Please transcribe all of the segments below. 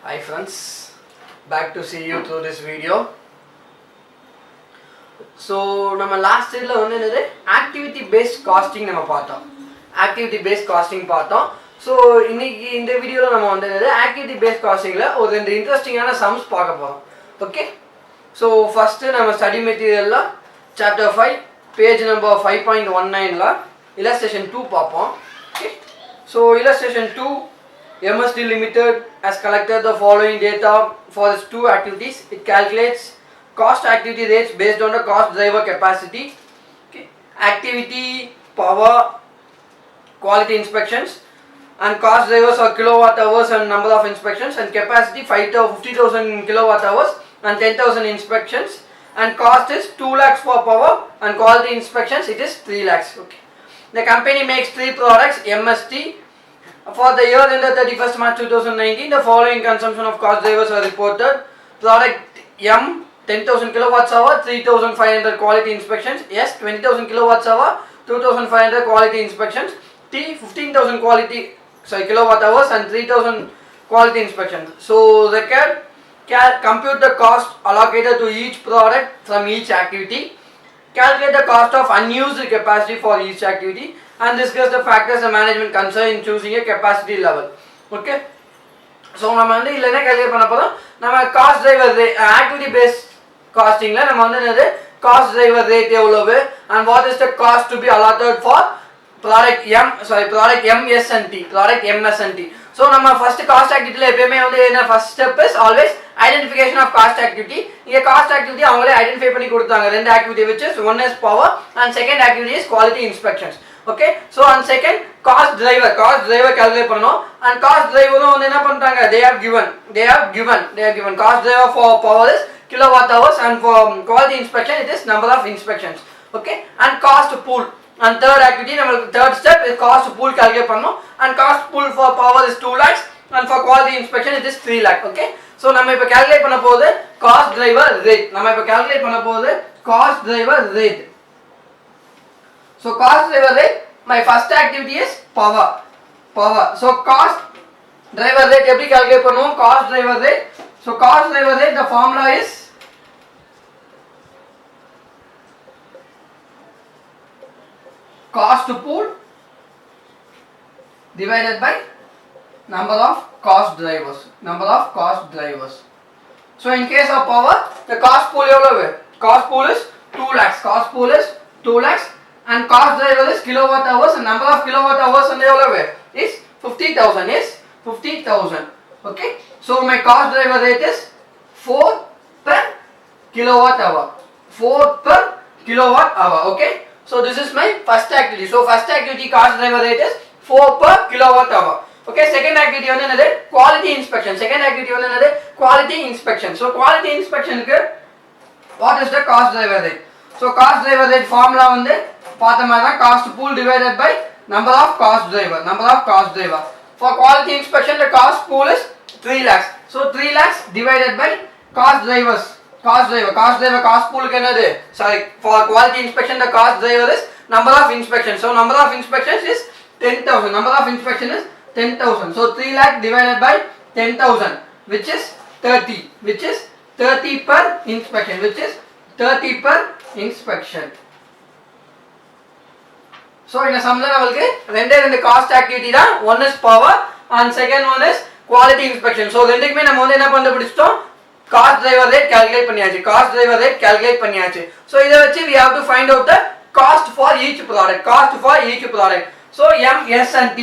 Hi friends, back to see you through this video. So நம்ம last இயர்ல வந்து என்னது ஆக்டிவிட்டி பேஸ்ட் காஸ்டிங் நம்ம பார்த்தோம். ஆக்டிவிட்டி பேஸ்ட் காஸ்டிங் பார்த்தோம். ஸோ இன்னைக்கு இந்த வீடியோவில் நம்ம வந்து என்னது ஆக்டிவிட்டி பேஸ்ட் காஸ்டிங்கில் ஒரு ரெண்டு இன்ட்ரெஸ்டிங்கான சம்ஸ் பார்க்க போகிறோம். ஓகே, ஸோ ஃபஸ்ட்டு நம்ம ஸ்டடி மெட்டீரியலில் சாப்டர் 5 பேஜ் நம்பர் 5.19ல illustration 2 பார்ப்போம். Okay, so illustration 2 MSD Limited has collected the following data for its two activities. It calculates cost activity rates based on the cost driver capacity, okay, activity, power, quality inspections, and cost drivers are kilowatt hours and number of inspections, and capacity 50,000 kilowatt hours and 10,000 inspections, and cost is 2 lakhs for power, and quality inspections it is 3 lakhs. Okay, the company makes 3 products MST. For the year ended 31st March 2019, the following consumption of cost drivers are reported. Product M 10,000 kilowatts hour, 3,500 quality inspections. S 20,000 kilowatts hour, 2,500 quality inspections. T 15,000 kilowatt hours and 3,000 quality inspections. So record compute the cost allocated to each product from each activity. Calculate the cost of unused capacity for each activity and discuss the factors the management consider in choosing a capacity level. Okay, so நம்ம வந்து இல்ல என்ன calculate பண்ண போறோம், நம்ம cost driver activity based காஸ்டிங்ல நம்ம வந்து என்னது காஸ்ட் டிரைவர் ரேட் எவ்வளவு and what is the cost to be allotted for product MS and T, product MS and T. So நம்ம first cost activity எப்பவுமே வந்து என்ன first step is always identification of cost activity. இங்க cost activity அவங்களே identify பண்ணி கொடுத்தாங்க ரெண்டு activity which is one is power and second activity is quality inspections. Okay, so on second cost driver calculate பண்ணனும் and cost driver வந்து என்ன பண்றாங்க they have given cost driver for power is kilowatt hours and for quality inspection it is number of inspections. Okay, and cost pool and third activity நம்மளுக்கு third step is cost pool calculate பண்ணனும் and cost pool for power is 2 lakhs and for quality inspection it is 3 lakh. Okay, so நம்ம இப்ப calculate பண்ண போறது cost driver rate. Cost driver rate. So cost driver rate, my first activity is power. So cost driver rate எப்படி calculate பண்ணுவோம் cost driver rate. So cost driver rate the formula is cost pool divided by number of cost drivers. So in case of power the cost pool எவ்வளவு, cost pool is 2 lakhs and cost driver is kilowatt hours and number of kilowatt hours and எவ்வளவு is 50,000. Okay, so my cost driver rate is 4 per kilowatt hour. Okay, so this is my first activity. So first activity cost driver rate is 4 per kilowatt hour. Okay, second activity வந்து என்னது quality inspection. So quality inspection க்கு what is the cost driver rate? So cost driver rate formula வந்து பார்த்த மாதிரி தான் cost pool divided by number of cost driver. For quality inspection the cost pool is 3 lakhs. So 3 lakhs divided by cost driver cost pool க்கு என்னது for quality inspection the cost driver is number of inspections. So number of inspections is 10,000. So 3 lakh divided by 10,000 which is 30 per inspection. So in a sumla namalku rendu cost activity da, one is power and second one is quality inspection. So rendukume நம்ம வந்து என்ன கண்டுபிடிச்சிட்டோம் cost driver rate calculate பண்ணியாச்சு. So இத வச்சு we have to find out the cost for each product. So M, S and T.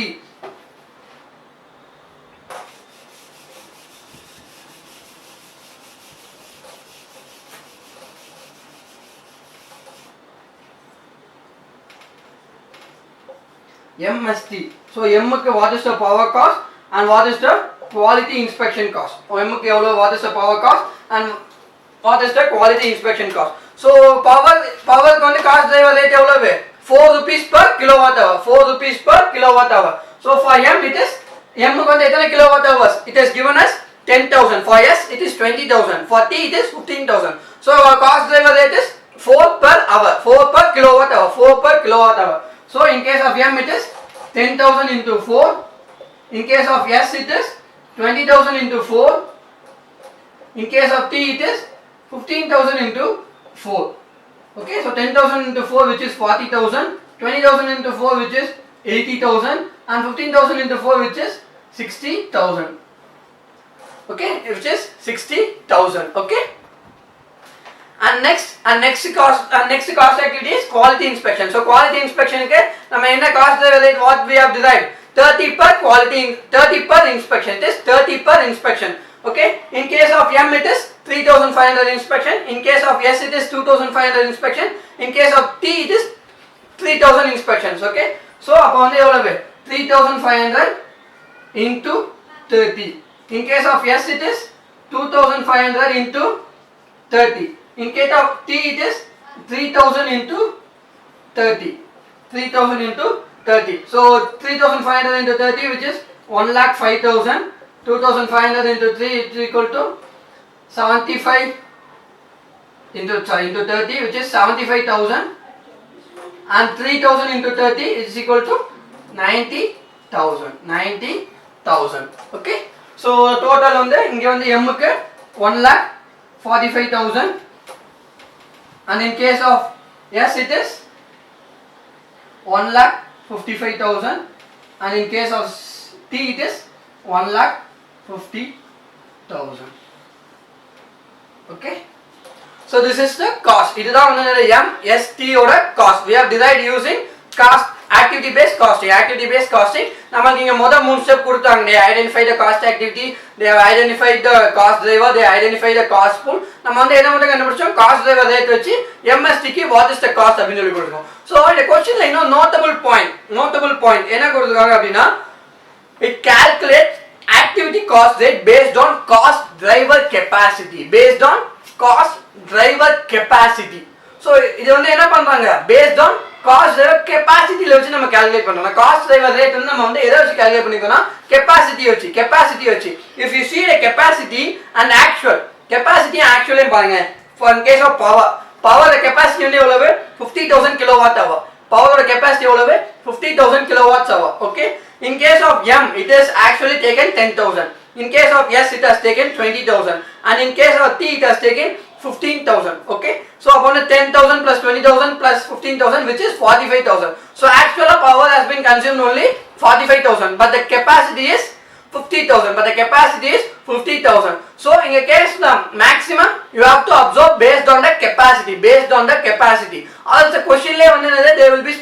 MST. So M க்கு what is the power cost and what is the quality inspection cost? M க்கு எவ்வளவு what is the power cost and what is the quality inspection cost? So power க்கு வந்து cost driver rate எவ்வளவு 4 rupees per kilowatt hour. So for M it is M க்கு வந்து எத்தனை kilowatt hours? It is given as 10,000. For S it is 20,000. For T it is 15,000. So our cost driver rate is 4 per kilowatt hour. So in case of M it is 10,000 into 4. In case of S it is 20,000 into 4 In case of T, it is 15,000 into 4. Okay, so 10,000 into 4, which is 40,000, 20,000 into 4, which is 80,000, and 15,000 into 4, which is 60,000. Okay, which is 60,000. Okay. And next cost activity is quality inspection. So quality inspection ke nama enna cost driver rate what we have derived 30 per inspection. It is 30 per inspection. Okay, in case of M it is 3,500 inspection, in case of S it is 2,500 inspection, in case of T it is 3,000 inspections. Okay, so appo வந்து எவ்வளவு 3,500 into 30. In case of S it is 2,500 into 30. In case of T it is 3,000 into 30. 3,000 into 30. So 3,500 into 30, which is 1,05,000. 2,500 into 3 is equal to 75 into 30, which is 75,000. And 3,000 into 30 is equal to 90,000. 90,000. Okay. So total on the inge vandu M ku 1,45,000. And in case of S it is 1,55,000, and in case of T it is 1,50,000. Okay, so this is the cost. இதுதான் வந்து M S T ஓட cost. We have derived using cost activity based costing. Activity based costing நமக்கு இங்க முத மூணு step கொடுத்தாங்க. They identify the cost activity, they have identified the cost driver, they identify the cost pool. நம்ம வந்து என்ன மட்டும் கண்டுபிடிச்சோம், cost driver rate வச்சு MST க்கு what is the cost அப்படினு சொல்லி கொடுத்தோம். So இந்த क्वेश्चनல இன்னும் notable point என்ன கொடுத்திருக்காங்க அப்படினா, it calculates activity cost rate based on cost driver capacity. Based on cost driver capacity. So இது வந்து என்ன பண்றாங்க, based on cost driver capacity ல வச்சு நம்ம கால்குலேட் பண்றோம். cost driver rate வந்து நம்ம வந்து எதை வச்சு கால்குலேட் பண்ணிக்கோனா, capacity வச்சு. If you see the capacity and actual பாருங்க. For in case of power the capacity வந்து எவ்வளவு 50,000 kilowatt hour. Power capacity எவ்வளவு 50,000 kilowatts hour. Okay, in case of M it is actually taken 10,000. In case of S it has taken 20,000, and in case of T it has taken 15,000. Okay, so upon 10,000 plus 20,000 plus 15,000, which is 45,000. So actual power has been consumed only 45,000, but the capacity is 50,000. So in a case the maximum you have to absorb based on the capacity. Also question le vandu they will be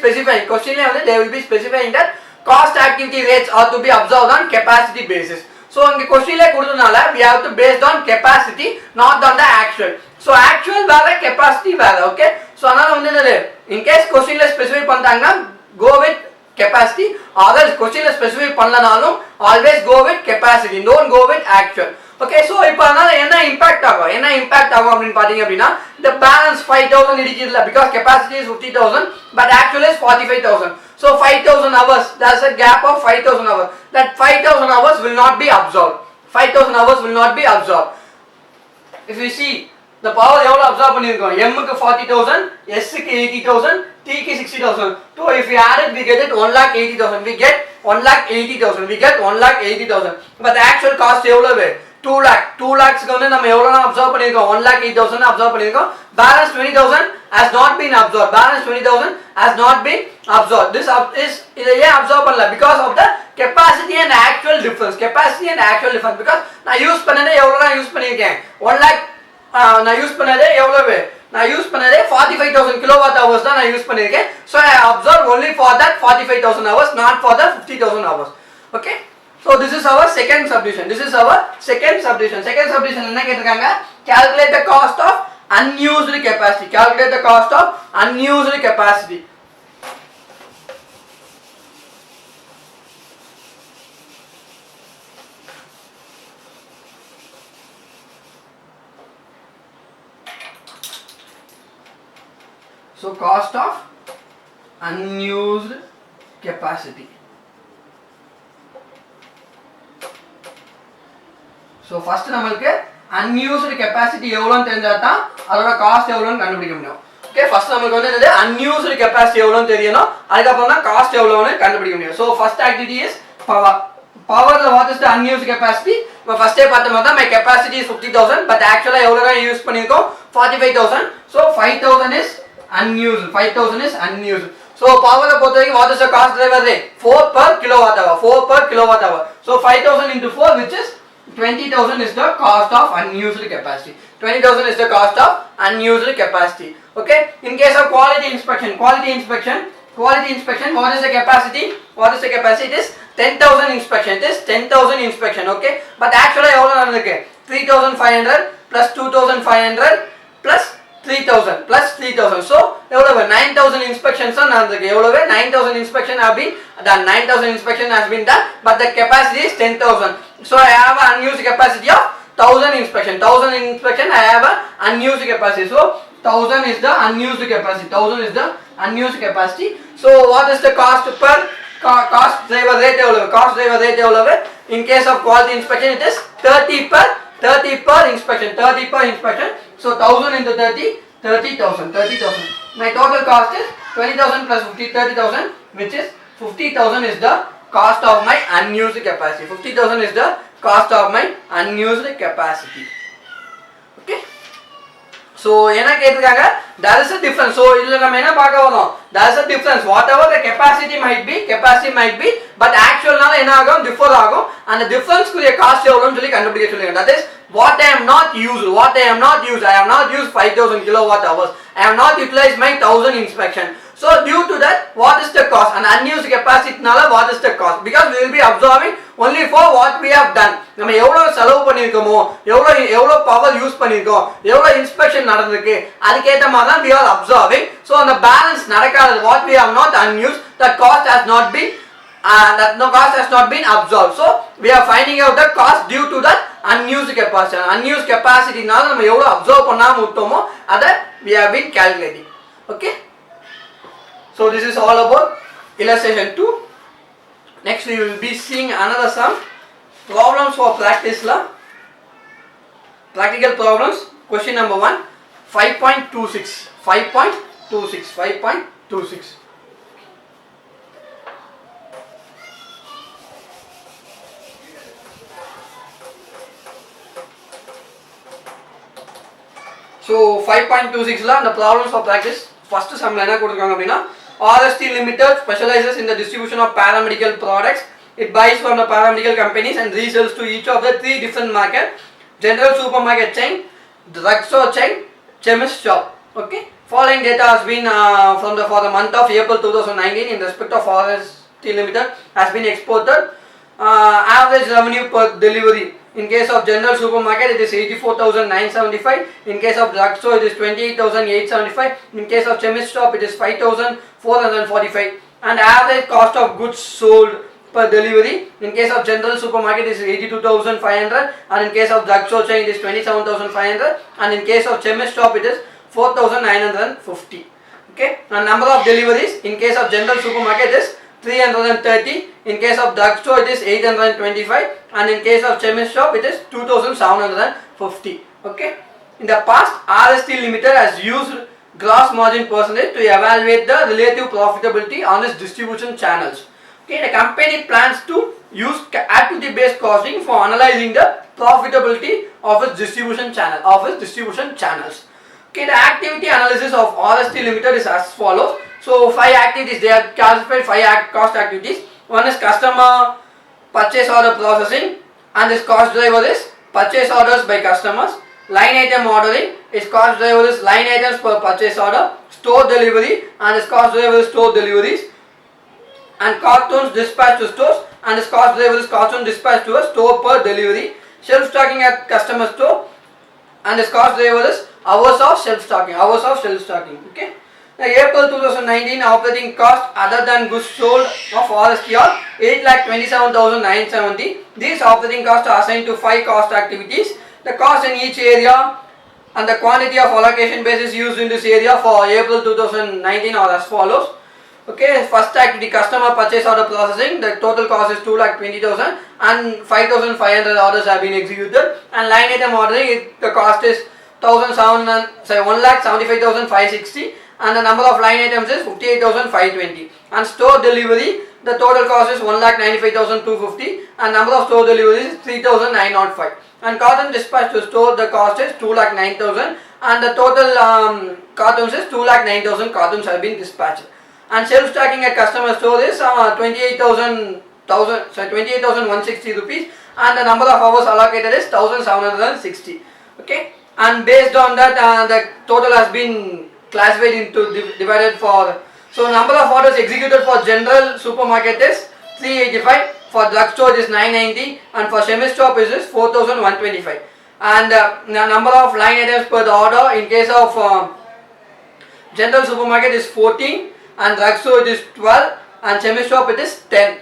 specifying that cost activity rates are to be observed on capacity basis. So in the question le kodudunala we have to based on capacity, not on the actual. So actual வேற capacity வேற. Okay, so அதனால வந்து in case question le specify பண்ணிட்டாங்கன்னா go with capacity, or question le specify பண்ணலனாலும் always go with capacity, don't go with actual. Okay, so இப்போ அதனால என்ன impact ஆகும் அப்படினு பாத்தீங்க அப்படினா, the balance 5,000 இடிக்குதுல, because capacity is 50,000 but actual is 45,000. So 5,000 hours, there's a gap of 5,000 hours. That 5,000 hours will not be absorbed. If you see the power எவ்வளவு absorb பண்ணிருக்கோம், M க்கு 40,000, S க்கு 80,000, T க்கு 60,000. So if we add it we get it 1,80,000. We get 1,80,000. But the actual cost எவ்வளவு 2 lakh. 2 lakhs க்கு வந்து நம்ம எவ்வளவு அப்சார்ப் பண்ணிருக்கோம், 1,80,000 அப்சார்ப் பண்ணிருக்கோம். Balance 20,000 has not been absorbed. This is இதை ஏன் அப்சார்ப் பண்ணல, because of the capacity and actual difference. Because நான் யூஸ் பண்ணதே எவ்வளவு யூஸ் பண்ணிருக்கேன், 1 lakh நான் யூஸ் பண்ணதே எவ்வளவு, நான் யூஸ் பண்ணதே 45,000 kilowatt hours தான் நான் யூஸ் பண்ணிருக்கேன். So I absorb only for that 45,000 hours, not for the 50,000 hours. Okay, so this is our second subdivision. Second subdivision என்ன கேட்டிருக்காங்க, calculate the cost of unused capacity. So cost of unused capacity. So first நமக்கு unused capacity எவ்வளவுன்னு தெரிஞ்சா தான் அதோட cost எவ்வளவுன்னு கண்டுபிடிக்க முடியும். Okay, first நமக்கு வந்து என்னது unused capacity எவ்வளவுன்னு தெரியணும், அதுக்கு அப்புறம் தான் காஸ்ட் எவ்வளவுன்னு கண்டுபிடிக்க முடியும். So first activity is power. What is the unused capacity? first day பார்த்தோம்னா my capacity is 50,000 but actually எவ்வளவு தான் யூஸ் பண்ணிருக்கோம் 45,000. so 5,000 is unused. 5,000 is unused. so power பொறுத்தவரைக்கும் what is the cost driver rate 4 per kilowatt hour. 4 per kilowatt hour. so 5,000 into 4 which is 20,000 is the cost of unused capacity. 20,000 is the cost of unused capacity. Okay. In case of quality inspection, what is the capacity? What is the capacity? It is 10,000 inspection. It is 10,000 inspection. Okay. But actually எவ்வளவு நடந்துருக்கு 3,500 plus 2,500 plus 3,000 plus 3,000. so எவ்வளவு 9,000 inspections நடந்துருக்கு. எவ்வளவு 9,000 inspection have been done. 9,000 inspection has been done but the capacity is 10,000. so I have an unused capacity of 1,000 inspection. 1,000 inspection I have an unused capacity. so 1,000 is the unused capacity. 1,000 is the unused capacity. so what is the cost per cost driver rate எவ்வளவு? cost driver rate எவ்வளவு? in case of quality inspection it is 30 per inspection. 30 per inspection. so 1,000 into 30 30,000. my total cost is 20,000 plus 50 30,000 which is 50,000 is the cost of my unused capacity. 50,000 is the cost of my unused capacity. okay. so என்ன கேட்டிருக்காங்க there is a difference. so இதுல நம்ம என்ன பார்க்க வரோம் there is a difference. whatever the capacity might be but actual நால என்ன ஆகும் differ ஆகும். அந்த difference குரிய காஸ்ட் எவ்வளவுன்னு சொல்லி கண்டுபிடிக்க சொல்லுங்க. that is what I am not used. I have not used 5,000 kilowatt hours. I have not utilized my 1,000 inspection. so due to that what is the cost? and unused capacity நால what is the cost? because we will be absorbing only for what we have done. நம்ம எவ்வளவு செலவு பண்ணிருக்கோமோ எவ்வளவு power use பண்ணிருக்கோம் எவ்வளவு inspection நடந்திருக்கு அதுக்கேத்த மாதிரி தான் we are absorbing. so அந்த balance நடக்காதது what we have not unused that cost has not been cost has not been absorbed. so we are finding out the cost due to that unused capacity. unused capacity நால நம்ம எவ்வளவு observe பண்ணாம விட்டோமோ அத we have been calculating. okay. so this is all about illustration 2. next we will be seeing another some problems for practice la. practical problems. question number 1 5.26. so 5.26 la the problems for practice. first sum la enna kodukanga appadina RST Limited specializes in the distribution of paramedical products. It buys from the paramedical companies and resells to each of the 3 different markets: general supermarket chain, drugstore chain, chemist shop. okay. following data has been for the month of April 2019 in respect of RST Limited has been exported. Average revenue per delivery: in case of general supermarket it is 84,975. in case of drugstore it is 28,875. in case of chemist shop it is 5,445. and average cost of goods sold per delivery: in case of general supermarket it is 82,500. and in case of drugstore chain it is 27,500. and in case of chemist shop it is 4,950. okay. and number of deliveries: in case of general supermarket it is 330. in case of drugstore it is 825. and in case of chemist shop it is 2,750. okay. in the past RST Limited has used gross margin percentage to evaluate the relative profitability on its distribution channels. okay. the company plans to use activity based costing for analyzing the profitability of its distribution channels. okay. the activity analysis of RST Limited is as follows. so 5 activities, they have classified 5 cost activities. One is customer purchase order processing, and this cost driver is purchase orders by customers. Line item ordering, its cost driver is line items per purchase order. Store delivery, and its cost driver is store deliveries. And cartoons dispatched to stores, and its cost driver is cartoon dispatched to a store per delivery. Shelf stocking at customer store, and its cost driver is hours of shelf stocking. okay. April 2019 operating cost other than goods sold of RST are 8,27,970. These operating costs are assigned to 5 cost activities. The cost in each area and the quantity of allocation basis used in this area for April 2019 are as follows. okay. first activity, customer purchase order processing. The total cost is 2,20,000 and 5,500 orders have been executed. and line item ordering, the cost is 1,75,560. and the number of line items is 58,520. and store delivery, the total cost is 1,95,250 and number of store deliveries is 3,905. And carton dispatch to store, the cost is 2,09,000 and the total cartons is 2,09,000 cartons have been dispatched. And self stacking at customer store is 28,160 rupees and the number of hours allocated is 1,760. Okay, and based on that the total has been classified into divided for. So number of orders executed for general supermarket is 385, for drugstore is 990 and for semi-stop is 4125. And the number of line items per the order in case of general supermarket is 14 and drugstore it is 12 and semi-stop it is 10.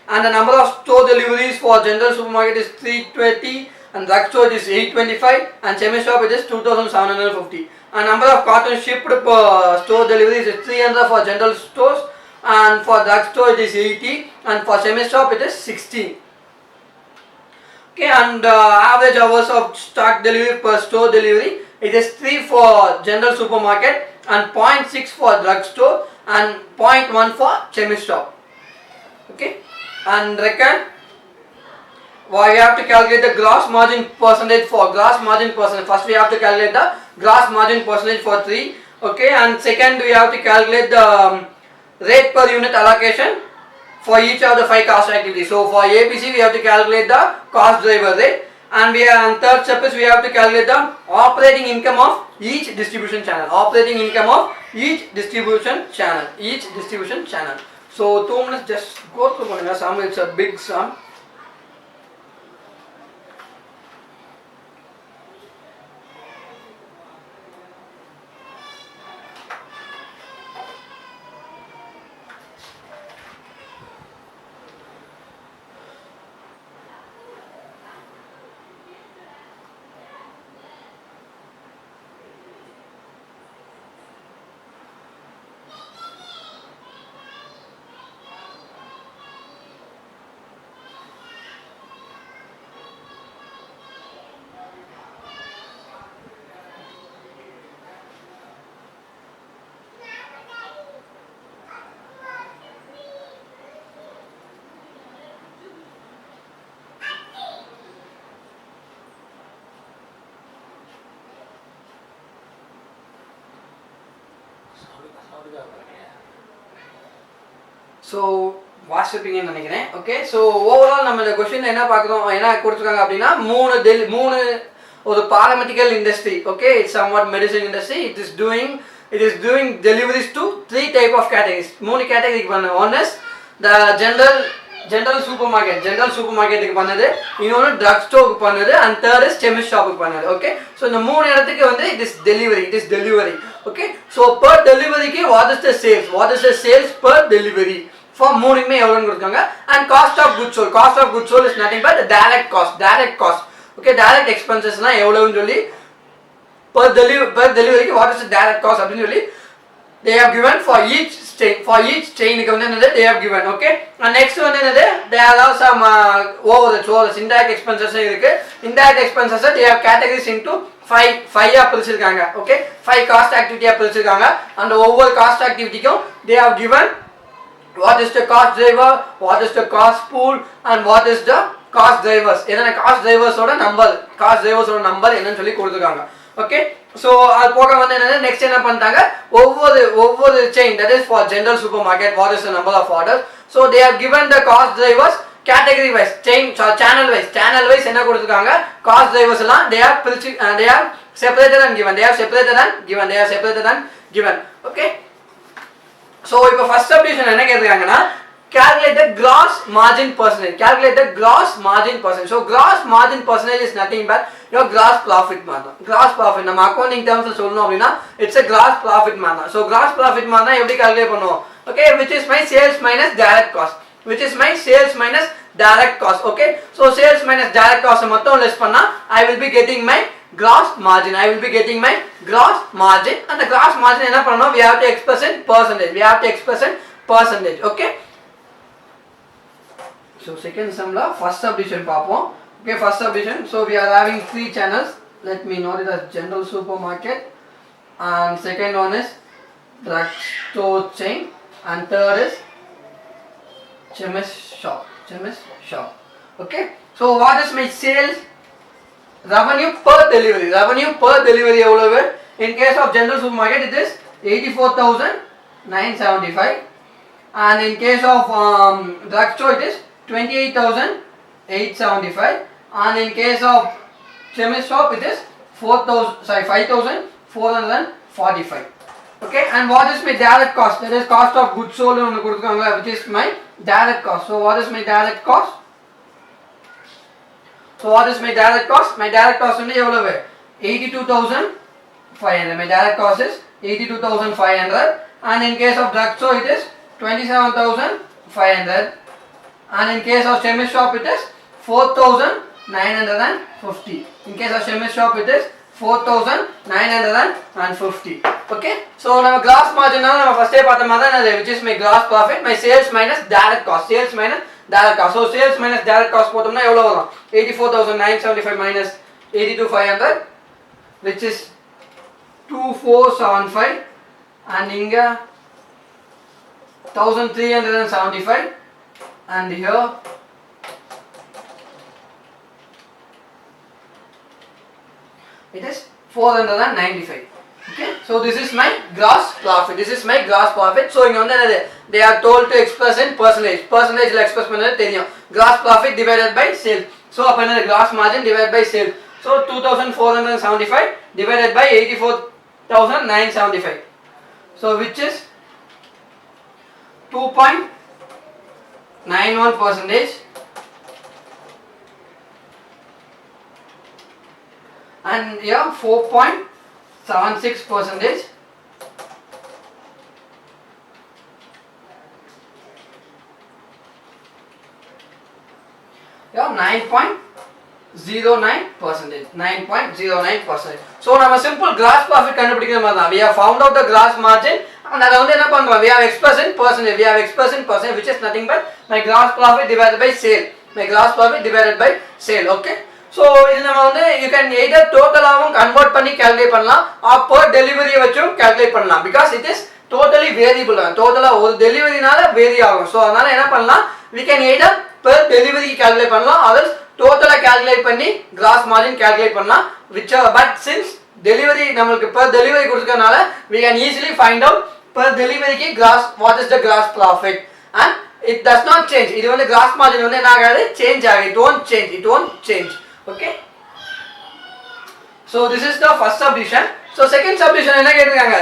And the number of store deliveries for general supermarket is 320 and drugstore is 825 and semi-stop it is 2750. And number of cartons shipped per store deliveries is 300 for general stores and for drugstore it is 80 and for semi-stop it is 16. Okay, and average hours of stock delivery per store delivery, it is 3 for general supermarket and 0.6 for drugstore and 0.1 for semi-stop. Okay, and reckon we have to calculate the gross margin percentage for gross margin percentage. First we have to calculate the gross margin percentage for 3. Okay, and second we have to calculate the rate per unit allocation for each of the 5 cost activities. So for ABC we have to calculate the cost driver rate, and third step is we have to calculate the operating income of each distribution channel. Operating income of each distribution channel. So 2 minutes just go through the sum. It's a big sum. So வாட்ஸ்அப்பிங்னு நினைக்கிறேன். Okay, so overall நம்ம இந்த question என்ன பார்க்குறோம், என்ன கொடுத்துருக்காங்க அப்படின்னா மூணு ஒரு paramedical industry. Okay, it's somewhat medicine industry. It is doing deliveries to 3 type of categories. 3 கேட்டகரிக்கு பண்ணு. One is the general super மார்க்கெட்டுக்கு பண்ணுது, இன்னொன்று ட்ரக் ஸ்டோருக்கு பண்ணுது அண்ட் தேர்ட் இஸ் கெமிஸ்ட் ஷாப்புக்கு பண்ணுது. ஓகே, ஸோ இந்த 3 இடத்துக்கு வந்து it is delivery. Okay, so per டெலிவரிக்கு what is the sales per delivery for 3மே எவ்வளோன்னு கொடுத்தாங்க. And cost of good sold is nothing but direct cost. Okay, direct எக்ஸ்பென்சஸ்லாம் எவ்வளோன்னு சொல்லி per delivery what is the direct cost அப்படின்னு சொல்லி they have given for each chain க்கு வந்து என்னது they have given. Okay, and next வந்து என்னது there are some overheads, indirect expenses இருக்கு. Indirect expenses they have categories into 5 பிரிச்சிருக்காங்க. Okay, 5 cost activity பிரிச்சிருக்காங்க. and ஒவ்வொரு cost activityக்கும் they have given what is the cost driver, what is the cost pool and what is the cost drivers. என்னன்னா cost drivers ஓட number என்னன்னு சொல்லி கொடுத்திருக்காங்க. Okay, so அது போக வந்து என்னன்னா நெக்ஸ்ட் என்ன பண்ணிட்டாங்க, ஒவ்வொரு chain that is for general super market what is the number of orders. So they have given the cost drivers category wise, channel wise என்ன கொடுத்துருக்காங்க, காஸ்ட் டிரைவர்ஸ் எல்லாம் they have separated and given. Okay, so இப்போ first subdivision என்ன கேட்டிருக்காங்கன்னா calculate the gross margin percentage. So gross margin percentage is nothing but your gross profit மாதிரி. நம்ம accounting டேர்ம்ஸ்ல சொல்லணும் அப்படின்னா it's a gross profit மாதிரி. So gross profit மாதிரி எப்படி கால்குலேட் பண்ணுவோம், okay, which is my sales minus direct cost. Okay, so sales minus direct cost மட்டும் less பண்ணா I will be getting my gross margin. And the gross margin என்ன பண்ணனும், we have to express in percentage. Okay, so second sum la first subdivision paapom. Okay, first subdivision, so we are having 3 channels. Let me note it as general supermarket, and second one is drug store chain, and third is chemist shop. Okay, so what is my sales revenue per delivery? Revenue per delivery eவ்வளவு? In case of general supermarket it is 84,975, and in case of drugstore it is 28,875, and in case of chemist shop it is 5,445. Okay, and what is my direct cost? That is cost of goods sold, which is my direct cost. So what is my direct cost? So what is my direct cost? My direct cost is 82,500. My direct cost is 82,500, and in case of drugstore it is 27,500, and in case of chemist shop it is 4,950. In case of chemist shop it is 4,950. Okay, so now gross margin first which is my gross profit, my sales minus direct cost. Sales minus direct cost. So sales minus direct cost 84,975 minus 82,500, which is 2,475, and inga 1,375, and here it is 495. Okay, so this is my gross profit. This is my gross profit. So they are told to express in percentage. Percentage la express pannadhu theriyum. Gross profit divided by sales. So appo gross margin divided by sales. So 2,475 divided by 84,975. So which is 2.91%, and here 4.76%, here 9.09%. 9.09%. So நம்ம simple gross profit கண்டுபிடிக்கிற மாதிரி தான். We have found out the gross margin, and அதை என்ன பண்றோம்? We have expressed in percentage. We have expressed in percentage, which is nothing but my gross profit divided by sale. My gross profit divided by sale. Okay, so இது நம்ம you can either totalaவும் convert பண்ணி calculate பண்ணலாம், or per delivery வச்சும் calculate பண்ணலாம், because it is totally variable. Total ஒரு deliveryனால vary ஆகும். So அதனால என்ன பண்ணலாம்? We can either per delivery calculate பண்ணலாம், or total calculate பண்ணி gross margin calculate பண்ணலாம், whichever. But since delivery நம்மளுக்கு per delivery கொடுத்துக்கனால we can easily find out per delivery ki gross, what is the gross profit, and it does not change. இது gross margin என்ன ஆகாது, change ஆகும். It won't change. Okay, so this is the first subdivision. So second subdivision என்ன கேட்டிருக்காங்க?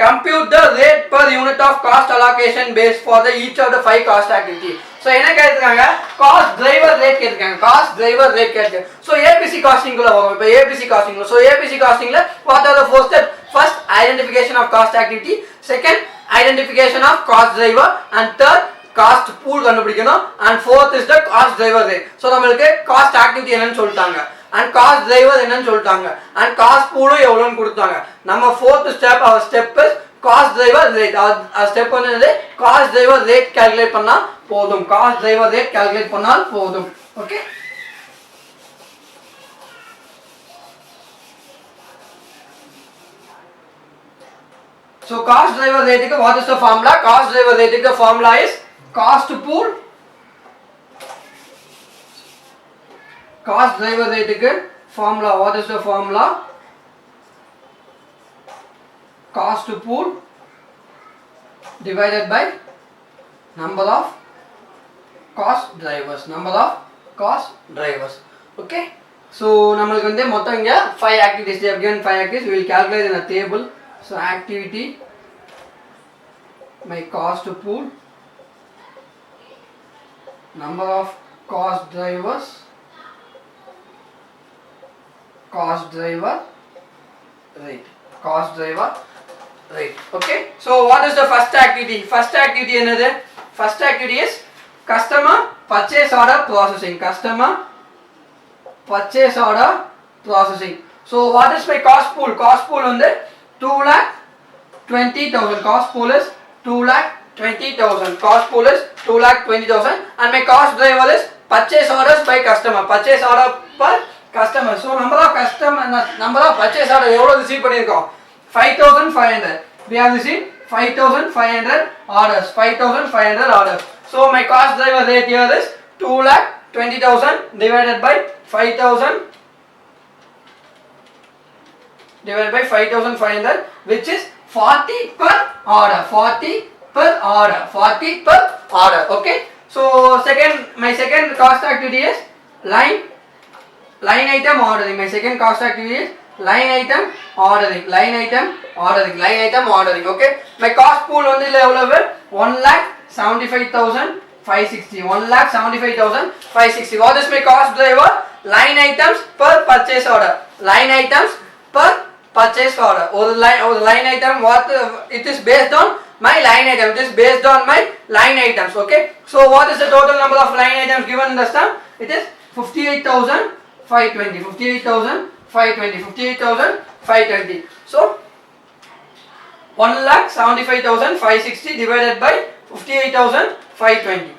Compute the rate per unit of cost allocation based for the each of the 5 cost activity. So என்ன கேட்டிருக்காங்க? Cost driver rate கேட்டிருக்காங்க. So ABC costing குள்ள வரும். இப்போ ABC costing. So ABC costing ல what are the four steps? First, identification of cost activity. Second, identification of cost driver, and third, cost pool கண்டுபிடிக்கணும், and fourth is the cost driver rate. So நமக்கு cost activity என்னன்னு சொல்லிட்டாங்க, and cost driver என்னன்னு சொல்லிட்டாங்க, and cost pool எவ்வளவுன்னு கொடுத்தாங்க. நம்ம fourth step, our step is cost driver rate. our step என்னது? cost driver rate calculate பண்ணா போதும். cost driver rate calculate பண்ணால் போதும். Okay, so cost driver rate க்கு what is the formula? Cost driver rate க்கு formula is cost pool. Cost driver rate க்கு formula, what is the formula? Cost pool divided by number of cost drivers. Okay, so namalku mottham inga 5 activities. They have given 5 activities. We will calculate in a table. So activity, my cost pool, number of cost drivers, cost driver rate. Okay, so what is the first activity? First activity another. First activity is customer purchase order processing. So what is my cost pool? Cost pool on the 2,20,000. Cost pool is 2,20,000. Cost pool is 2,20,000, and my cost driver is purchase orders by customer. Purchase order per customer. So number of purchase order எவ்வளவு receive பண்ணிருக்கோம்? 5,500. We have received 5,500 orders. 5,500 orders. So my cost driver rate here is 2,20,000 divided by 5,000 divided by 5,500, which is 40 per order. 40 per order. 40 per order. Okay. So my second cost activity is line item ordering. My second cost activity is line item ordering. Okay. My cost pool on the level of 1,75,560. 1,75,560. What is my cost driver? Line items per purchase order. Line items per purchase order. Or the line item, what it is based on my line item. It is based on my line items. Okay. So what is the total number of line items given in the sum? It is 58,520. 58,520. So 1,75,560 divided by 58,520.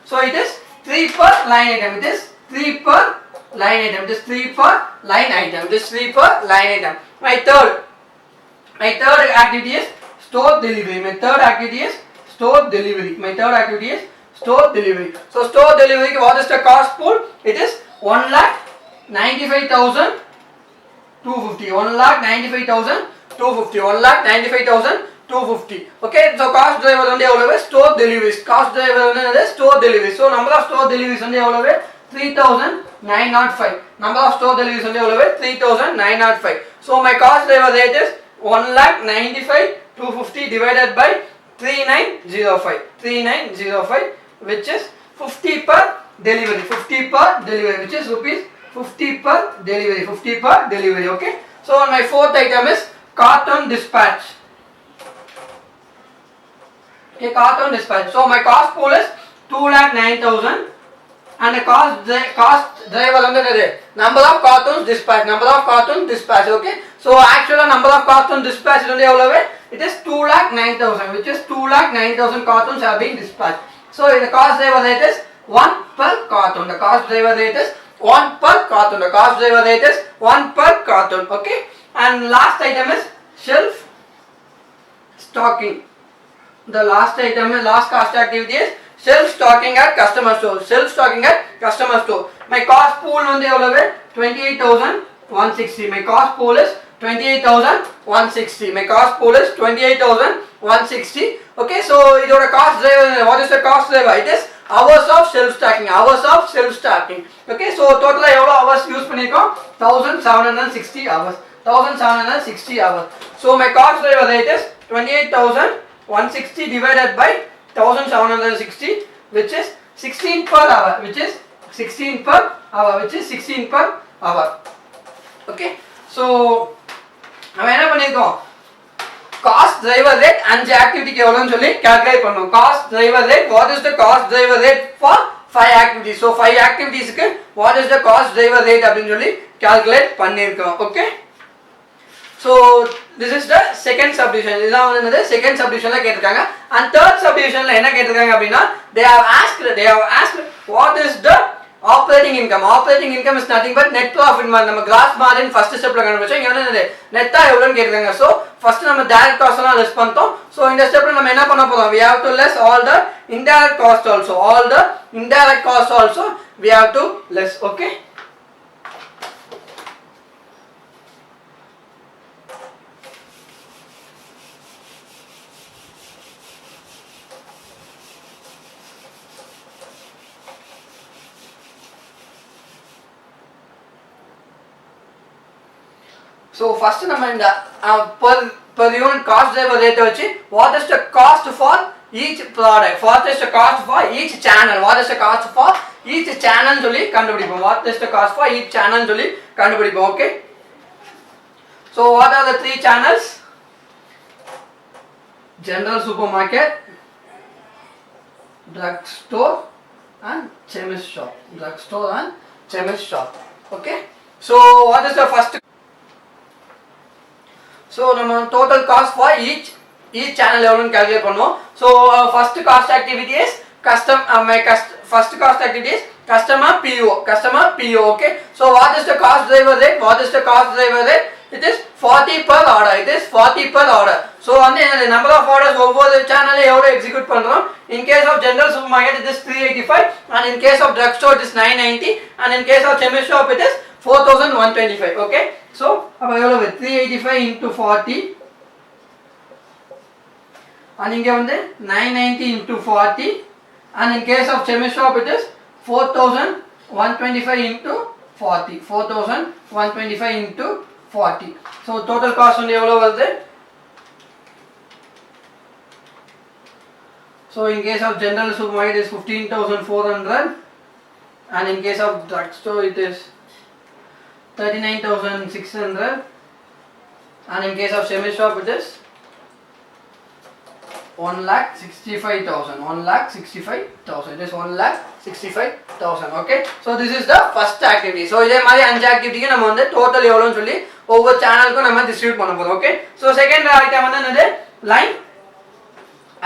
So it is 3 per line item. It is 3 per line item. It is 3 per line item. It is 3 per line item. My third activity is store delivery. My third activity is store delivery. So store delivery, what is the cost pool? It is 1,95,250. 1,95,250. Okay, so cost driver on the store deliveries. Cost driver on the store deliveries. So number of store deliveries on the 3,905. Number of store deliveries on the 3,905. So my cost driver rate is 1,95,250 divided by 3,905. 3,905, which is 50 per delivery. 50 per delivery, which is rupees 50 per delivery. 50 per delivery. Okay. So my fourth item is carton dispatch. Okay, carton dispatch. So my cost pool is 2,09,000 and the cost driver on the number of cartons dispatch. Okay. So actual number of cartons dispatched on the it is 2,09,000, which is 2,09,000 cartons have been dispatched. So the cost driver rate is 1 per carton. The cost driver rate is 1 per carton. Okay. And last item is shelf stocking. The last cost activity is shelf stocking at customer store. My cost pool on the 28,160. My cost pool is 28,160. Okay, so it is a cost driver. What is the cost driver? It is hours of shelf stocking. Okay, so total hours use pannirkom 1,760 hours. So my cost driver rate is 28,160 divided by 1,760, which is 16 per hour. Okay. So நம்ம என்ன பண்ணிருக்கோம், cost driver rate 5 ஆக்டிவிட்டிக்கு எவ்வளவுன்னு சொல்லி calculate பண்ணோம். Cost driver rate, what is the cost driver rate for 5 activities. So 5 ஆக்டிவிட்டிஸ்க்கு what is the cost driver rate அப்படின்னு சொல்லி calculate பண்ணிருக்கோம். Okay. So this is the second subdivision. இதுதான் வந்து செகண்ட் சப்டிவிஷன்ல கேட்டிருக்காங்க. அண்ட் தேர்ட் சப்டிவிஷன்ல என்ன கேட்டிருக்காங்க அப்படின்னா, they have asked what is the operating income. Operating income is nothing but net profit. நம்ம gross margin first stepல கண்டுபிடிச்சோம். இங்க வந்து நெட்டா எவ்வளவுன்னு கேட்டிருக்காங்க. ஸோ ஃபர்ஸ்ட் நம்ம direct cost எல்லாம் லெஸ் பண்ணிட்டோம். ஸோ இந்த ஸ்டெப்ல நம்ம என்ன பண்ண போறோம், we have to less all the indirect cost also. We have to less. Okay. So first நம்ம இந்த per unit cost driver rate வச்சு what is the cost for each product, what is the cost for each channel, சொல்லி கண்டுபிடிப்போம். Okay. So what are the 3 channels? General supermarket, drugstore and chemist shop. Okay. So what is the first? So நம்ம total cost for each channel எவ்வளவுன்னு calculate பண்ணுவோம். So first cost activity is customer PO. Okay. So what is the cost driver rate? it is 40 per order. It is 40 per order. So வந்து the number of orders ஒவ்வொரு சேனல்ல எவ்வளவு execute பண்றோம். In case of general supermarket it is 385 and in case of drugstore it is 990 and in case of chemist shop it is 4125. Okay, so அப்ப எவ்வளவு 385 into 40 and இங்க வந்து 990 into 40 and in case of chemist shop it is 4125 into 40. 4125 into 40. So total cost வந்து எவ்வளவு வருது? So in case of general supermarket is 15,400 and in case of drugstore it is 39,600 and in case of chemist shop it is 1,65,000. 1,65,000. It is 1,65,000. Okay. So this is the first activity. So இதே மாதிரி 5 ஆக்டிவிட்டிக்கு நம்ம வந்து total எவ்வளவுன்னு சொல்லி ஒவ்வொரு சேனலுக்கும் நம்ம distribute பண்ண போறோம். ஓகே. So second item வந்து என்னது? line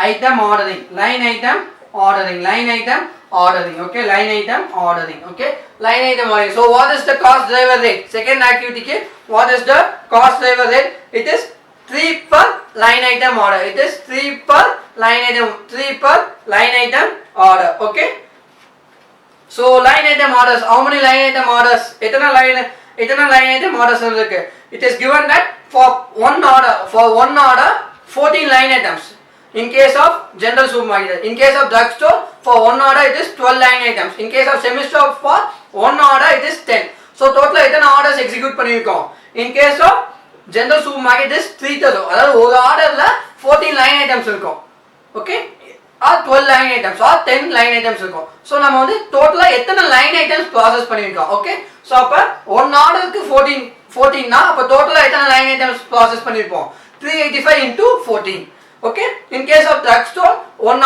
item ordering. Line item ordering. Line item ordering. Okay. Line item ordering. Okay. Line item ordering. So what is the cost driver rate? Second activity ke what is the cost driver rate? It is 3 per line item order. It is 3 per line item. 3 per line item order. Okay. So line item orders. How many line item orders? Itana line item orders irukku. It is given that for one order 14 line items. In case of general supermarket, in case of drugstore for one order it is 12 line items. In case of chemist shop for one order it is 10. So total itana orders execute பண்ணிருக்கோம். In case of general supermarket is 3 தரும். அதாவது ஒரு ஆர்டர்ல 14 line items இருக்கும். Okay, or 12 line items or 10 line items இருக்கும். So நம்ம வந்து டோட்டலா எத்தனை லைன் ஐட்டம்ஸ் ப்ராசஸ் பண்ணியிருக்கோம். ஓகே, ஸோ அப்போ ஒன் ஆர்டருக்கு 14னா அப்போ டோட்டலா எத்தனை லைன் ஐட்டம்ஸ் ப்ராசஸ் பண்ணியிருப்போம்? 385 into 14. Okay, in case of drug store one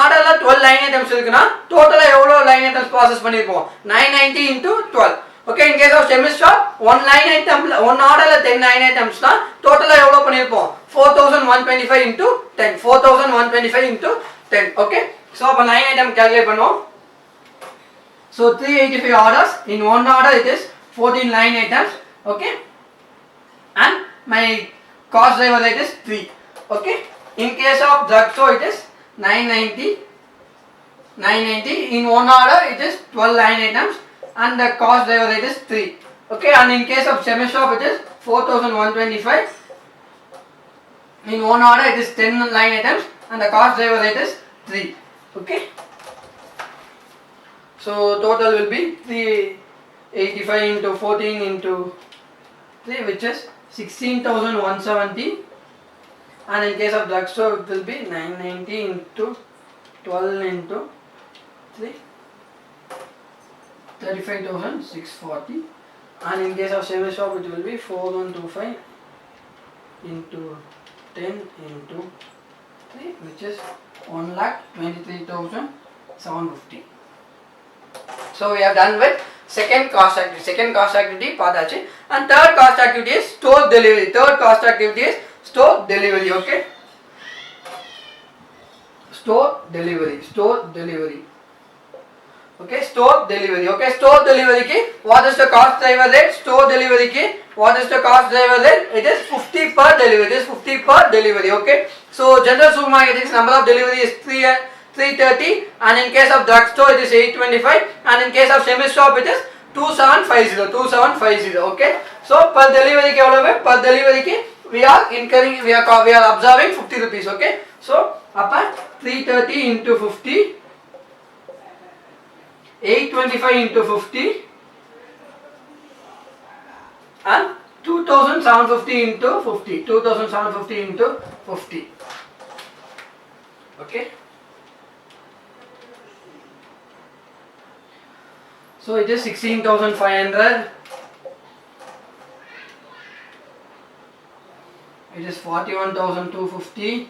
ஆர்டர்ல 12 லைன் ஐட்டம்ஸ் இருக்குன்னா டோட்டலா எவ்வளோ லைன் ஐட்டம்ஸ் ப்ராசஸ் பண்ணியிருப்போம்? 990 into 12. Okay, in case of chemist shop, one order la 10 line items na total எவ்வளவு பண்ணிருப்போம்? 4125 into 10. 4125 into 10. Okay, so அப்ப line item calculate பண்ணுவோம். So 385 orders. In one order it is 14 line items. Okay, and my cost driver rate is 3. Okay, in case of drugstore it is 990. In one order it is 12 line items and the cost driver rate is 3. Okay, and in case of chemist shop it is 4125. In one order it is 10 line items and the cost driver rate is 3. Okay, so total will be 385 into 14 into 3, which is 16,170, and in case of drugstore it will be 990 into 12 into 3, 35,640, and in case of chemist shop it will be 4125 into 10 into 3, which is 1,23,750. So we have done with second cost activity paadachi, and third cost activity is store delivery. Okay, store delivery. Okay, store delivery. Okay, store delivery ki what is the cost driver rate? Store delivery ki what is the cost driver rate? It is 50 per delivery. Okay, so general supermarket its number of delivery is 330, and in case of drugstore it is 825, and in case of chemist shop it is 2750. Okay, so per delivery ki evlo per delivery ki we are observing 50 rupees. Okay, so appa 330 into 50, 825 into 50, and 2750 into 50. 2750 into 50. Okay, so it is 16,500. It is 41,250,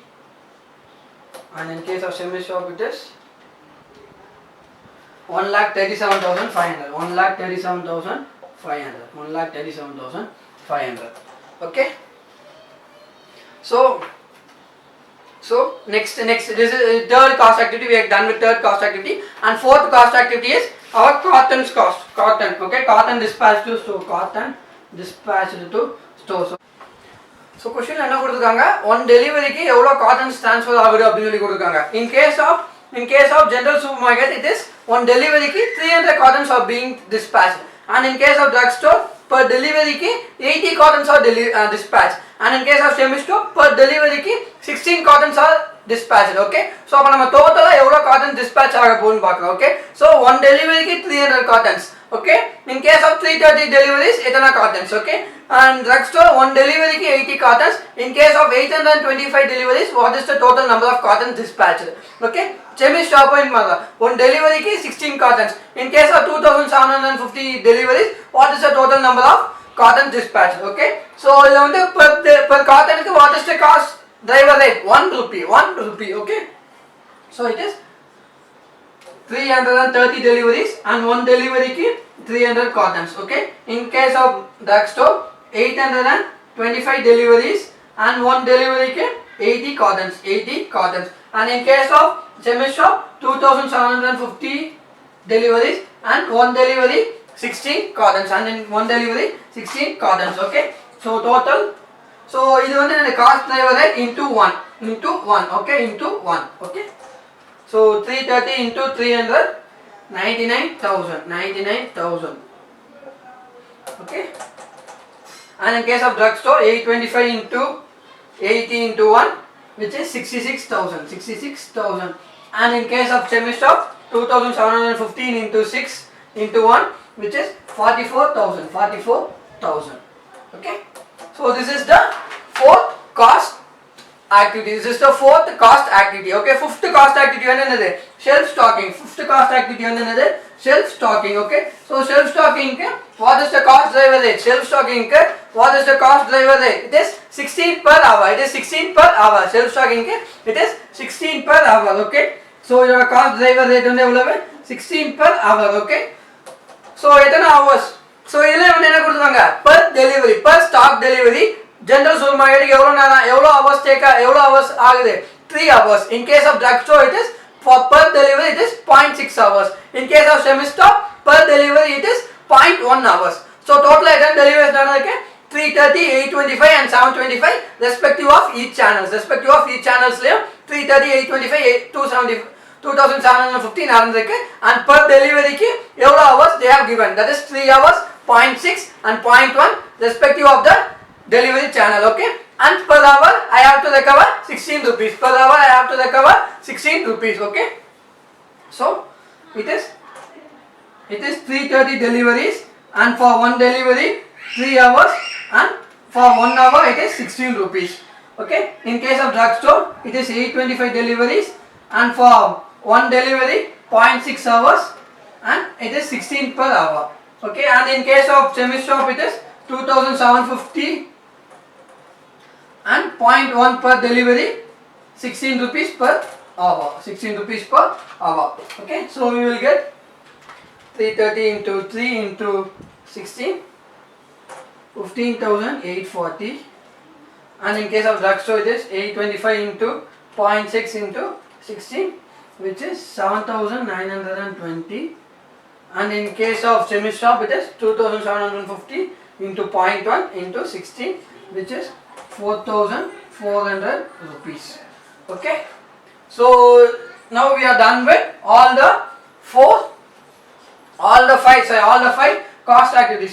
and in case of chemist shop it is 1,37,500. 1,37,500. Okay, so next this is third cost activity. We are done with third cost activity, and fourth cost activity is our cotton's cost. Okay, cotton dispatched to store. So question என்ன கொடுத்திருக்காங்க, one delivery க்கு எவ்வளவு cartons transfer ஆகுது அப்படி சொல்லி கொடுத்திருக்காங்க. In case of general supermarket, it is one delivery க்கு 300 cartons are being dispatched, and in case of drugstore, per delivery க்கு 80 cartons are dispatched, and in case of semi store, per delivery க்கு 16 cartons are dispatched. Okay, so அப்ப நம்ம டோட்டலா எவ்வளவு cartons dispatch ஆக போகுதுன்னு பார்க்கலாம். Okay, so one delivery க்கு 300 cartons. Okay, in case of 330 deliveries, etana cartons. Okay, and drugstore one delivery ki 80 cartons. In case of 825 deliveries, what is the total number of cartons dispatched? Okay, chemist shop in mother one delivery ki 16 cartons. In case of 2750 deliveries, what is the total number of cartons dispatched? Okay, so per carton ki what is the cost, driver rate 1 rupee. Okay, so it is 330 deliveries, and one delivery ki 300 cartons. Okay, in case of drugstore 825 deliveries, and one delivery ki 80 cartons, and in case of chemist shop 2750 deliveries, and one delivery 16 cartons, and in one delivery 16 cartons. Okay, so total, so idu vandu the cost driver rate into 1. Okay, into 1. Okay, so 330 into 300, 99,000. Okay, and in case of drugstore 825 into 80 into 1, which is 66,000. And in case of chemist shop 2715 into 6 into 1, which is 44,000. Okay, so this is the fourth cost activity. This is the fourth cost activity. Okay, fifth cost activity என்னது, shelf stocking. Fifth cost activity என்னது, shelf stocking. Okay, so shelf stocking ke what is the cost driver rate? Shelf stocking ke what is the cost driver rate? It is 16 per hour. Shelf stocking ke it is 16 per hour. Okay, so your cost driver rate வந்து எவ்வளவு, 16 per hour. Okay, so எத்தனை hours, so இதுல வந்து என்ன கொடுத்தாங்க, per delivery, per stock delivery general supermarket எவ்வளவு hours ஆகுது, 3 hours. In case of drugstore, it is for per delivery it is 0.6 hours. In case of semi stop, per delivery it is 0.1 hours. So total item deliveries நடந்துருக்கு 330, 825 and 725 respective of each channels. 330, 825, 2750 நடந்துருக்கு, and per delivery க்கு எவ்வளவு hours they have given, that is 3 hours, 0.6 and 0.1 respective of the delivery channel. Okay, and per hour I have to recover 16 rupees. Okay, so it is 330 deliveries, and for one delivery 3 hours, and for 1 hour it is 16 rupees. Okay, in case of drugstore it is 825 deliveries, and for one delivery 0.6 hours, and it is 16 per hour. Okay, and in case of chemist shop it is 2750 and 0.1 per delivery, 16 rupees per hour. Okay, so we will get 330 into 3 into 16, 15,840, and in case of drugstore it is 825 into 0.6 into 16, which is 7,920, and in case of semi shop it is 2750 into 0.1 into 16, which is 4,400 rupees. Okay, so now we are done with all the five cost activities.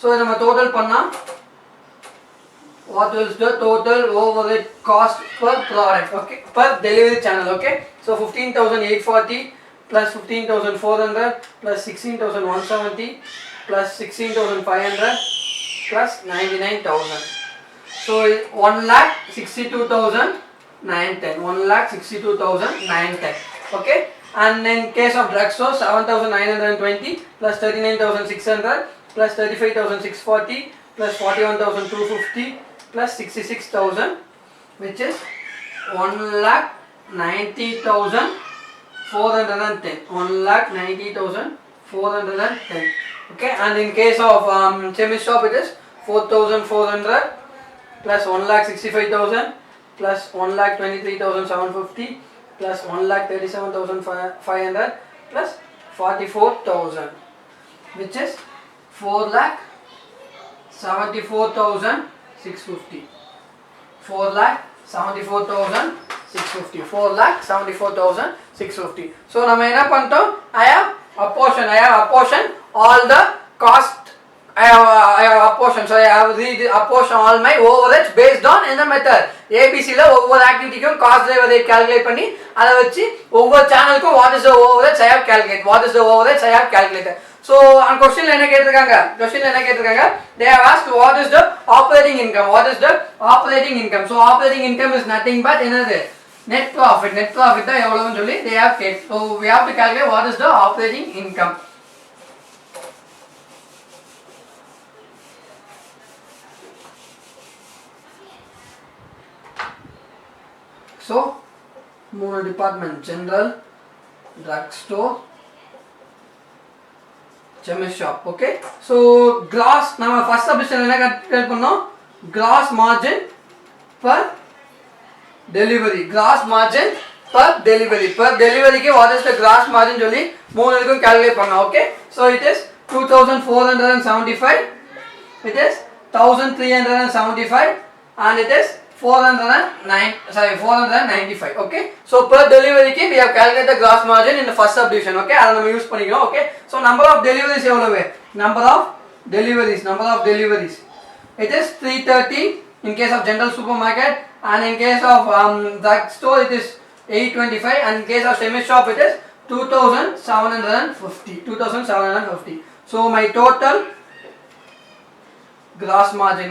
So நம்ம total பண்ணா what is the total overhead cost per product, okay, per delivery channel. Okay, so 15,840 plus 15,400 plus 16,170 plus 16,500 plus 99,000. So 1,62,910. Okay, and in case of drugstore 7,920 plus 39,600 plus 35,640 plus 41,250 plus 66,000, which is 1,90,410. 1,90,410. Okay, and in case of chemist shop it is 4,400 plus 1,65,000 plus 1,23,750 plus 1,37,500 plus 44,000, which is 4,60,000. 74,650. 4,74,650. 4,74,650. So நம்ம என்ன பண்ணிட்டோம்? I have apportioned all the cost. I have apportioned. So I have apportioned all my overheads based on in the method. ABC ல ஒவ்வொரு ஆக்டிவிட்டிக்கும் cost driver rate calculate பண்ணி அதை வச்சு ஒவ்வொரு சேனலுக்கும் what is the overheads I have calculated. What is the overheads I have calculated. So on question என்ன கேட்டிருக்காங்க? They have asked what is the operating income. What is the operating income? So operating income is nothing but என்னது? Net profit. Net profit தான் எவ்வளவுன்னு சொல்லி they have kept. So we have to calculate what is the operating income. So மூணு department general, drugstore, chemist shop. Okay, so gross நம்ம first subdivision என்ன calculate பண்ணோம்? Gross margin per delivery. Gross margin per delivery. Per delivery க்கு what is the gross margin சொல்லி மூணு இதுக்கும் calculate பண்ணோம். Okay, so it is 2,475, it is 1,375 and it is 495. Okay, so per delivery க்கு we have calculated the gross margin in the first subdivision. Okay, அதை நம்ம use பண்ணிக்கிறோம். Okay, so number of deliveries எவ்வளவு? Number of deliveries it is 330 in case of general supermarket, and in case of drugstore it is 825, and in case of semi shop it is 2,750. So my total gross margin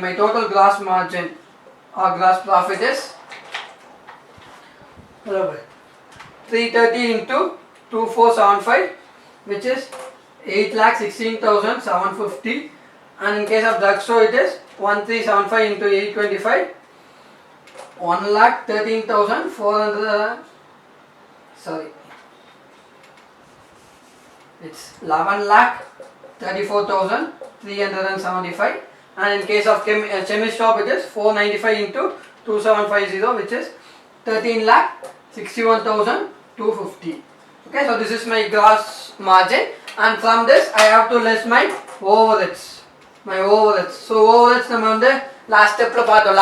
or gross profit is 330 into 2475, which is 8,16,750, and in case of drugstore it is 1375 into 825, 1,13,400. Sorry, it's 11,34,375, and in case of chemist shop it is 495 into 2750, which is 13,61,250. Okay, so this is my gross margin, and from this I have to less my overheads. So overheads நம்ம வந்து last stepல பார்த்தோம்.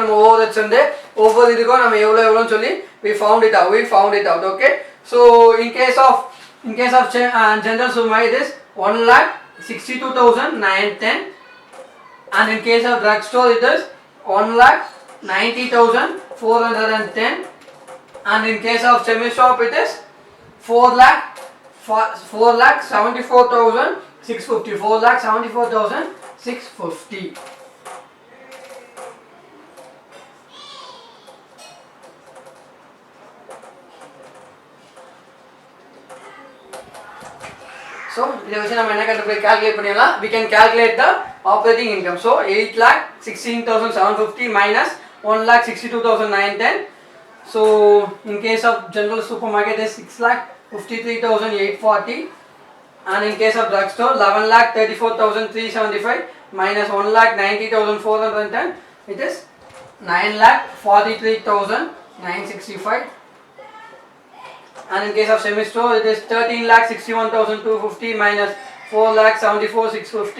நம்ம overheads வந்து ஒவ்வொரு இதுக்கும் நம்ம எவ்வளவுன்னு சொல்லி we found it out. Okay, so in case of general supermarket it is 1,62,910, and in case of drugstore it is 1,90,410, and in case of chemist shop it is 4,74,650. 4,74,650. So இதை வச்சு நம்ம என்ன calculate பண்ணிடலாம்? We can calculate the operating income. So 8,16,750 minus 1,62,910. So in case of general supermarket is 6,53,840, and in case of drugstore 11,34,375 minus 1,90,410, it is 9,43,965. And in case of semi store it is 13,61,250 minus 4,74,650,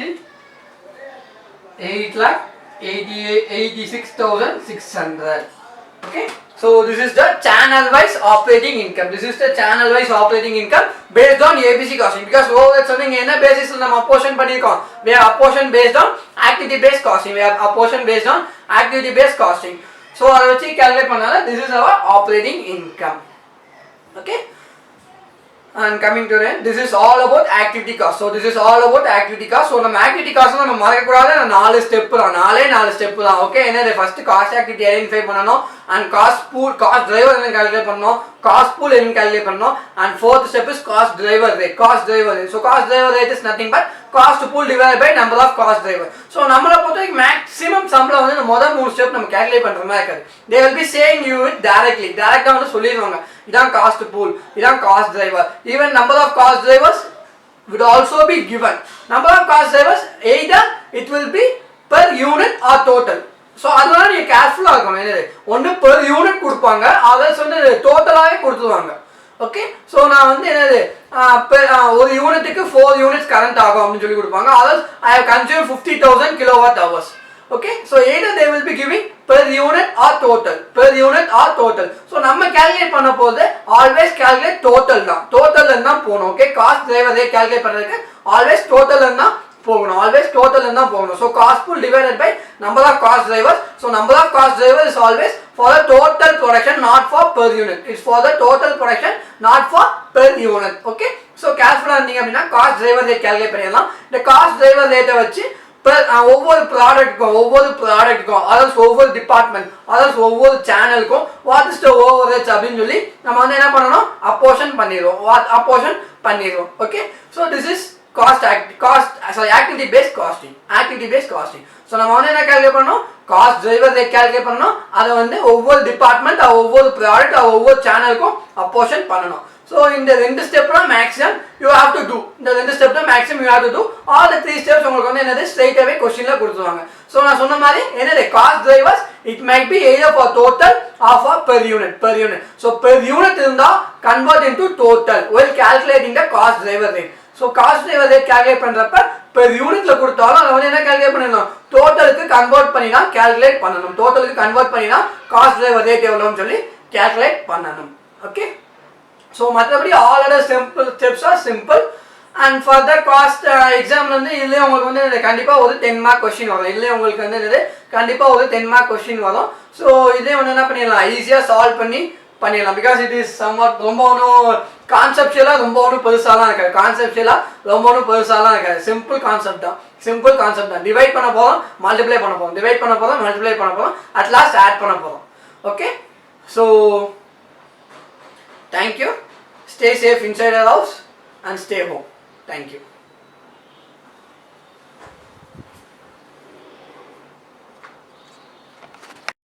8,86,600. Okay, so this is the channel wise operating income. Based on ABC costing, because overhead something என்ன basis நம்ம apportion பண்ணிருக்கோம். We have apportion based on activity based costing. So அதை வச்சு calculate பண்ணால this is our operating income. Okay, and coming to it, this is all about activity cost. So நம்ம activity cost நம்ம மறக்க கூடாது. நாலு step தான். Okay, என்ன first cost activity identify பண்ணனும், and cost pool, cost driver என்ன calculate பண்ணனும், cost pool என்ன கால்குலேட் பண்ணனும், and fourth step is cost driver rate. So cost driver rate is nothing but cost pool divided by number of cost driver. So நம்மள பொறுத்தவரைக்கும் maximum சம்பளம் வந்து முதல் மூணு ஸ்டெப் நம்ம கால்குலேட் பண்ற மாதிரி இருக்காது. They will be saying you it directly வந்து சொல்லிடுவாங்க. இதான் cost pool, இதான் cost driver. Even number of cost drivers would also be given. Number of cost drivers either it will be per unit or total. So அதனால நீங்க கேர்ஃபுல்லா இருக்கணும். என்னது ஒன்னு per unit கொடுப்பாங்க, அதர்ஸ் வந்து டோட்டலாவே கொடுத்துவாங்க. ஓகே ஸோ நான் வந்து என்னது ஒரு யூனிட்டுக்கு 4 யூனிட்ஸ் கரண்ட் ஆகும் அப்படின்னு சொல்லி கொடுப்பாங்க. அதாவது I have consume 50,000 kWh. Okay, so either they will be giving per unit or total, per unit or total. So நம்ம calculate பண்ண போது always calculate total தான், total தான் போகணும். Okay, cost driver rate calculate பண்றதுக்கு always total தான் போகணும், always total தான் போகணும். So cost pool divided by number of cost drivers. So number of cost drivers is always for the total production, not for per unit. It's for the total production, not for per unit. Okay, so careful இருந்தீங்க அப்படின்னா cost driver rate calculate பண்ணிடலாம். இந்த cost driver rate வச்சு ஒவ்வொரு ப்ராடக்ட்டுக்கும் அதாவது ஒவ்வொரு department அதாவது ஒவ்வொரு சேனலுக்கும் what is the overheads அப்படின்னு சொல்லி நம்ம வந்து என்ன பண்ணணும், அப்போர்ஷன் பண்ணிடுவோம். Okay, so this is activity based costing. So நம்ம வந்து என்ன கால்குலேட் பண்ணணும், காஸ்ட் டிரைவர் ரேட் கால்குலேட் பண்ணணும். அதை வந்து ஒவ்வொரு டிபார்ட்மெண்ட் ஒவ்வொரு ப்ராடக்ட் ஒவ்வொரு சேனலுக்கும் அப்போர்ஷன் பண்ணணும். So in the ரெண்டு ஸ்டெப்ல maximum you have to do, இந்த ரெண்டு ஸ்டெப்ல maximum you have to do all the 3 steps. உங்களுக்கு வந்து என்னது straight away questionல கொடுத்துருவாங்க. So நான் சொன்ன மாதிரி என்னது cost drivers it might be either for total or for per unit. So per unit இருந்தா convert into total while calculating the cost driver rate. So cost driver rate calculate பண்றப்ப per unitல கொடுத்தாலும் அதை வந்து என்ன calculate பண்ணணும், டோட்டலுக்கு convert பண்ணி தான் calculate பண்ணணும். டோட்டலுக்கு கன்வர்ட் பண்ணி தான் cost driver rate எவ்வளவுன்னு சொல்லி calculate பண்ணணும். ஓகே, so மற்றபடி all other simple steps are simple. And further cost exam வந்து இதுலயே உங்களுக்கு வந்து கண்டிப்பா ஒரு 10 மார்க் क्वेश्चन வரும். இதுலயே உங்களுக்கு வந்து கண்டிப்பா ஒரு 10 மார்க் क्वेश्चन வரும். ஸோ இதே வந்து என்ன பண்ணிடலாம், ஈஸியாக சால்வ் பண்ணிடலாம். பிகாஸ் இட் இஸ் சம்வாட் ரொம்ப ஒன்றும் கான்செப்டுவலாக ரொம்ப ஒன்றும் பெருசாலாம் இருக்காது. சிம்பிள் கான்செப்ட் தான். டிவைட் பண்ண போகிறோம், மல்டிப்ளை பண்ண போகிறோம், அட் லாஸ்ட் ஆட் பண்ண போகிறோம். Okay, so thank you. Stay safe inside your house and stay home. Thank you.